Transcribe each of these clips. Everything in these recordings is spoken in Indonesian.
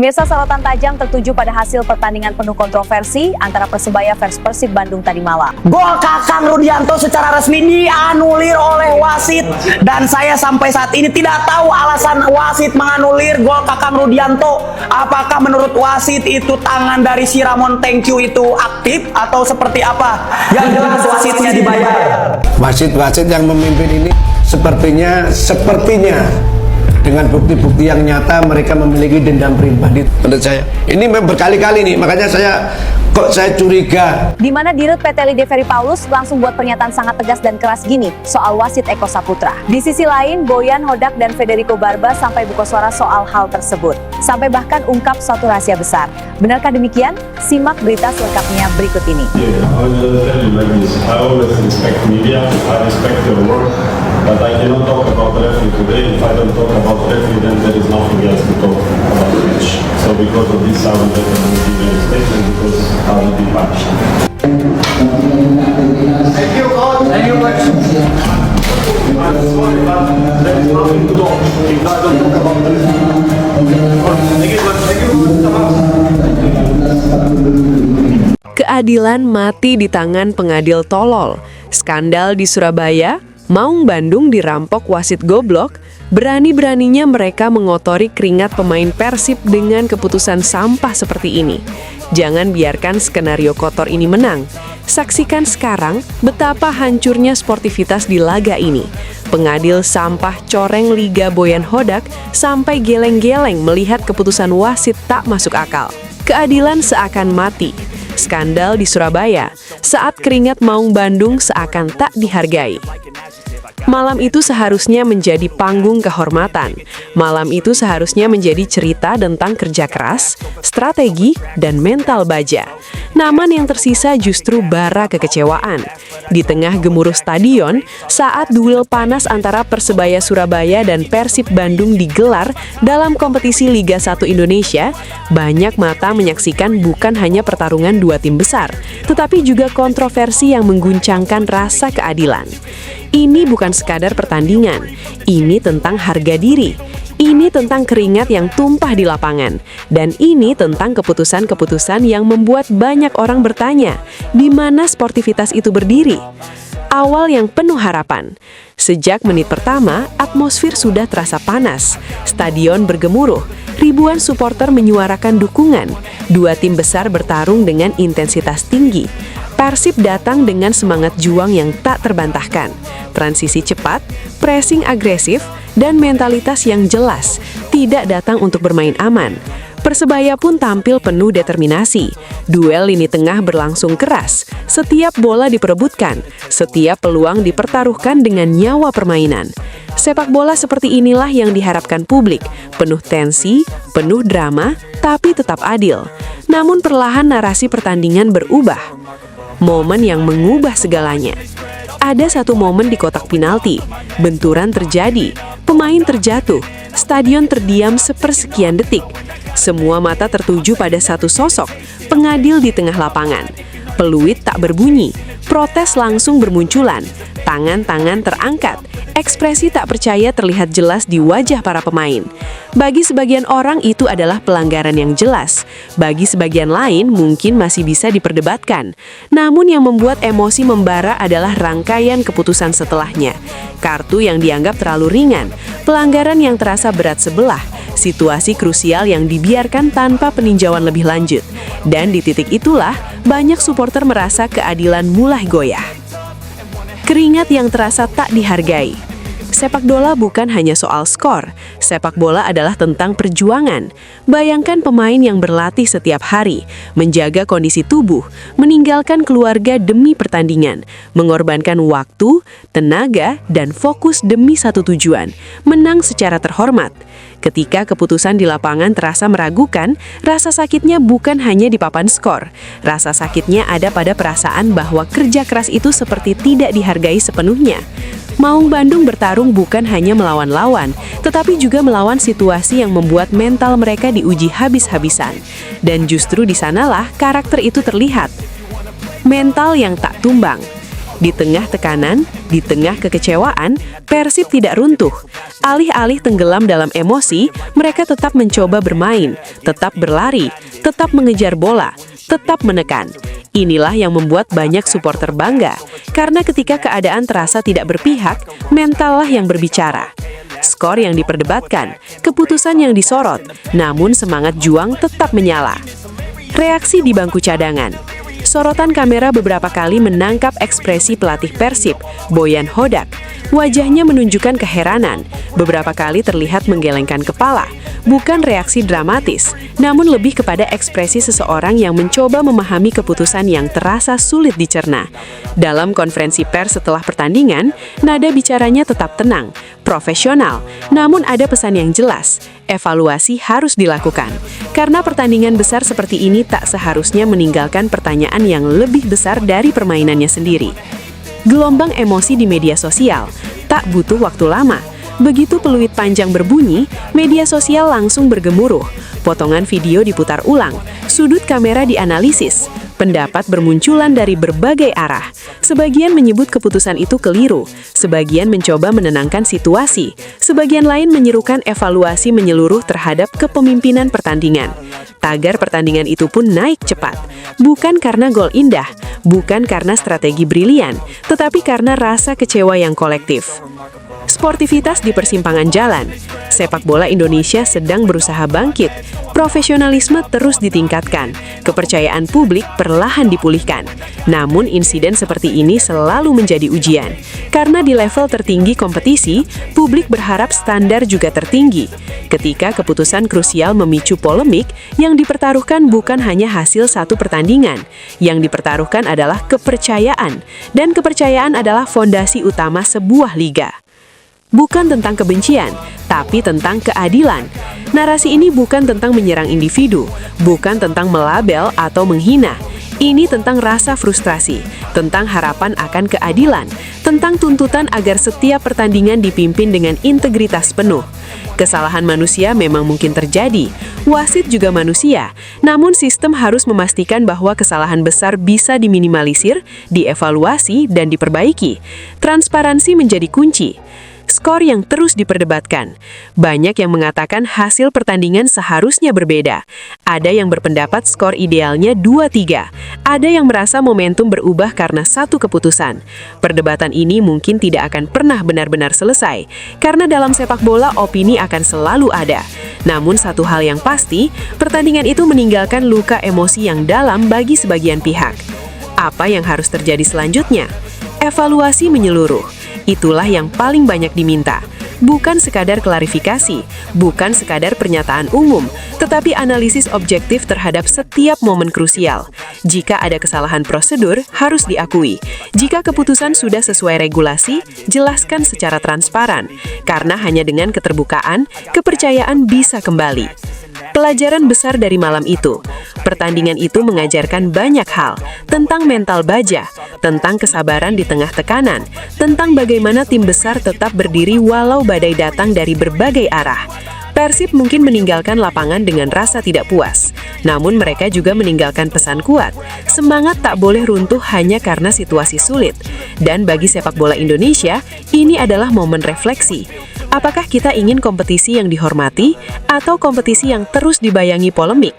Pemirsa, sorotan tajam tertuju pada hasil pertandingan penuh kontroversi antara Persebaya vs Persib Bandung tadi malam. Gol Kakang Rudianto secara resmi dianulir oleh wasit, dan saya sampai saat ini tidak tahu alasan wasit menganulir gol Kakang Rudianto. Apakah menurut wasit itu tangan dari si Ramon Tengcu itu aktif atau seperti apa? Yang jelas wasitnya dibayar. Wasit-wasit yang memimpin ini sepertinya dengan bukti-bukti yang nyata mereka memiliki dendam pribadi. Menurut saya ini berkali-kali nih, makanya saya curiga. Di mana Dirut PT Lide Ferry Paulus langsung buat pernyataan sangat tegas dan keras gini soal wasit Eko Saputra. Di sisi lain, Boyan Hodak dan Federico Barba sampai buka suara soal hal tersebut. Sampai bahkan ungkap suatu rahasia besar. Benarkah demikian? Simak berita selengkapnya berikut ini. But I cannot talk about referee today. If I don't talk about referee, then there is nothing else to talk about the match. So because of this, I will definitely give a statement because I will be punished. Thank you, coach. Thank you, coach. I'm sorry, but there is nothing to talk if I don't talk about the referee. Thank you, coach. Thank you. Keadilan mati di tangan pengadil tolol. Skandal di Surabaya, Maung Bandung dirampok wasit goblok, berani-beraninya mereka mengotori keringat pemain Persib dengan keputusan sampah seperti ini. Jangan biarkan skenario kotor ini menang. Saksikan sekarang betapa hancurnya sportivitas di laga ini. Pengadil sampah coreng Liga Boyan Hodak sampai geleng-geleng melihat keputusan wasit tak masuk akal. Keadilan seakan mati. Skandal di Surabaya, saat keringat Maung Bandung seakan tak dihargai. Malam itu seharusnya menjadi panggung kehormatan. Malam itu seharusnya menjadi cerita tentang kerja keras, strategi, dan mental baja. Namun yang tersisa justru bara kekecewaan. Di tengah gemuruh stadion, saat duel panas antara Persebaya Surabaya dan Persib Bandung digelar dalam kompetisi Liga 1 Indonesia, banyak mata menyaksikan bukan hanya pertarungan dua tim besar, tetapi juga kontroversi yang mengguncangkan rasa keadilan. Ini bukan sekadar pertandingan, ini tentang harga diri, ini tentang keringat yang tumpah di lapangan, dan ini tentang keputusan-keputusan yang membuat banyak orang bertanya, di mana sportivitas itu berdiri? Awal yang penuh harapan. Sejak menit pertama, atmosfer sudah terasa panas, stadion bergemuruh, ribuan supporter menyuarakan dukungan, dua tim besar bertarung dengan intensitas tinggi. Persib datang dengan semangat juang yang tak terbantahkan, transisi cepat, pressing agresif, dan mentalitas yang jelas, tidak datang untuk bermain aman. Persebaya pun tampil penuh determinasi. Duel lini tengah berlangsung keras, setiap bola diperebutkan, setiap peluang dipertaruhkan dengan nyawa permainan. Sepak bola seperti inilah yang diharapkan publik, penuh tensi, penuh drama, tapi tetap adil. Namun perlahan narasi pertandingan berubah. Momen yang mengubah segalanya. Ada satu momen di kotak penalti, benturan terjadi, pemain terjatuh, stadion terdiam sepersekian detik. Semua mata tertuju pada satu sosok, pengadil di tengah lapangan. Peluit tak berbunyi, protes langsung bermunculan, tangan-tangan terangkat, ekspresi tak percaya terlihat jelas di wajah para pemain. Bagi sebagian orang itu adalah pelanggaran yang jelas, bagi sebagian lain mungkin masih bisa diperdebatkan. Namun yang membuat emosi membara adalah rangkaian keputusan setelahnya. Kartu yang dianggap terlalu ringan, pelanggaran yang terasa berat sebelah, situasi krusial yang dibiarkan tanpa peninjauan lebih lanjut. Dan di titik itulah, banyak supporter merasa keadilan mulai goyah. Keringat yang terasa tak dihargai. Sepak bola bukan hanya soal skor, sepak bola adalah tentang perjuangan. Bayangkan pemain yang berlatih setiap hari, menjaga kondisi tubuh, meninggalkan keluarga demi pertandingan, mengorbankan waktu, tenaga, dan fokus demi satu tujuan, menang secara terhormat. Ketika keputusan di lapangan terasa meragukan, rasa sakitnya bukan hanya di papan skor. Rasa sakitnya ada pada perasaan bahwa kerja keras itu seperti tidak dihargai sepenuhnya. Maung Bandung bertarung bukan hanya melawan lawan, tetapi juga melawan situasi yang membuat mental mereka diuji habis-habisan. Dan justru di sanalah karakter itu terlihat. Mental yang tak tumbang. Di tengah tekanan, di tengah kekecewaan, Persib tidak runtuh. Alih-alih tenggelam dalam emosi, mereka tetap mencoba bermain, tetap berlari, tetap mengejar bola, tetap menekan. Inilah yang membuat banyak supporter bangga, karena ketika keadaan terasa tidak berpihak, mentallah yang berbicara. Skor yang diperdebatkan, keputusan yang disorot, namun semangat juang tetap menyala. Reaksi di bangku cadangan. Sorotan kamera beberapa kali menangkap ekspresi pelatih Persib, Boyan Hodak. Wajahnya menunjukkan keheranan, beberapa kali terlihat menggelengkan kepala. Bukan reaksi dramatis, namun lebih kepada ekspresi seseorang yang mencoba memahami keputusan yang terasa sulit dicerna. Dalam konferensi pers setelah pertandingan, nada bicaranya tetap tenang, profesional, namun ada pesan yang jelas, evaluasi harus dilakukan. Karena pertandingan besar seperti ini tak seharusnya meninggalkan pertanyaan yang lebih besar dari permainannya sendiri. Gelombang emosi di media sosial tak butuh waktu lama. Begitu peluit panjang berbunyi, media sosial langsung bergemuruh. Potongan video diputar ulang, sudut kamera dianalisis, pendapat bermunculan dari berbagai arah. Sebagian menyebut keputusan itu keliru, sebagian mencoba menenangkan situasi, sebagian lain menyerukan evaluasi menyeluruh terhadap kepemimpinan pertandingan. Tagar pertandingan itu pun naik cepat, bukan karena gol indah, bukan karena strategi brilian, tetapi karena rasa kecewa yang kolektif. Sportivitas di persimpangan jalan. Sepak bola Indonesia sedang berusaha bangkit. Profesionalisme terus ditingkatkan. Kepercayaan publik perlahan dipulihkan. Namun insiden seperti ini selalu menjadi ujian. Karena di level tertinggi kompetisi, publik berharap standar juga tertinggi. Ketika keputusan krusial memicu polemik, yang dipertaruhkan bukan hanya hasil satu pertandingan. Yang dipertaruhkan adalah kepercayaan. Dan kepercayaan adalah fondasi utama sebuah liga. Bukan tentang kebencian, tapi tentang keadilan. Narasi ini bukan tentang menyerang individu, bukan tentang melabel atau menghina. Ini tentang rasa frustrasi, tentang harapan akan keadilan, tentang tuntutan agar setiap pertandingan dipimpin dengan integritas penuh. Kesalahan manusia memang mungkin terjadi, wasit juga manusia, namun sistem harus memastikan bahwa kesalahan besar bisa diminimalisir, dievaluasi, dan diperbaiki. Transparansi menjadi kunci. Skor yang terus diperdebatkan. Banyak yang mengatakan hasil pertandingan seharusnya berbeda. Ada yang berpendapat skor idealnya 2-3. Ada yang merasa momentum berubah karena satu keputusan. Perdebatan ini mungkin tidak akan pernah benar-benar selesai, karena dalam sepak bola opini akan selalu ada. Namun satu hal yang pasti, pertandingan itu meninggalkan luka emosi yang dalam bagi sebagian pihak. Apa yang harus terjadi selanjutnya? Evaluasi menyeluruh. Itulah yang paling banyak diminta. Bukan sekadar klarifikasi, bukan sekadar pernyataan umum, tetapi analisis objektif terhadap setiap momen krusial. Jika ada kesalahan prosedur, harus diakui. Jika keputusan sudah sesuai regulasi, jelaskan secara transparan. Karena hanya dengan keterbukaan, kepercayaan bisa kembali. Pelajaran besar dari malam itu. Pertandingan itu mengajarkan banyak hal tentang mental baja, tentang kesabaran di tengah tekanan, tentang bagaimana tim besar tetap berdiri walau badai datang dari berbagai arah. Persib mungkin meninggalkan lapangan dengan rasa tidak puas, namun mereka juga meninggalkan pesan kuat. Semangat tak boleh runtuh hanya karena situasi sulit. Dan bagi sepak bola Indonesia, ini adalah momen refleksi. Apakah kita ingin kompetisi yang dihormati atau kompetisi yang terus dibayangi polemik?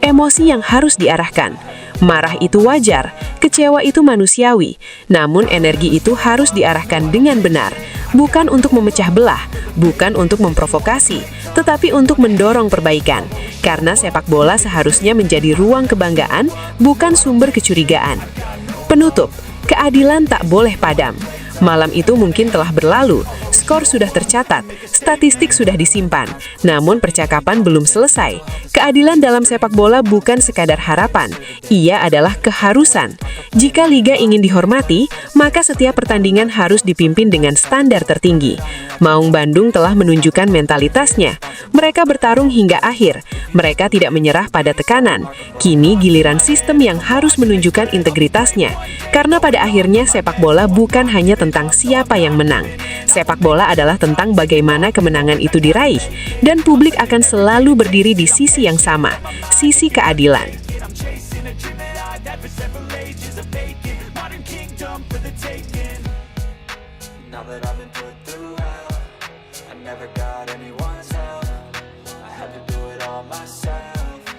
Emosi yang harus diarahkan. Marah itu wajar, kecewa itu manusiawi, namun energi itu harus diarahkan dengan benar. Bukan untuk memecah belah, bukan untuk memprovokasi, tetapi untuk mendorong perbaikan. Karena sepak bola seharusnya menjadi ruang kebanggaan, bukan sumber kecurigaan. Penutup, keadilan tak boleh padam. Malam itu mungkin telah berlalu, skor sudah tercatat, statistik sudah disimpan, namun percakapan belum selesai. Keadilan dalam sepak bola bukan sekadar harapan, ia adalah keharusan. Jika liga ingin dihormati, maka setiap pertandingan harus dipimpin dengan standar tertinggi. Maung Bandung telah menunjukkan mentalitasnya. Mereka bertarung hingga akhir. Mereka tidak menyerah pada tekanan. Kini giliran sistem yang harus menunjukkan integritasnya. Karena pada akhirnya sepak bola bukan hanya tentang siapa yang menang. Sepak bola adalah tentang bagaimana kemenangan itu diraih. Dan publik akan selalu berdiri di sisi yang sama, sisi keadilan. that I've been put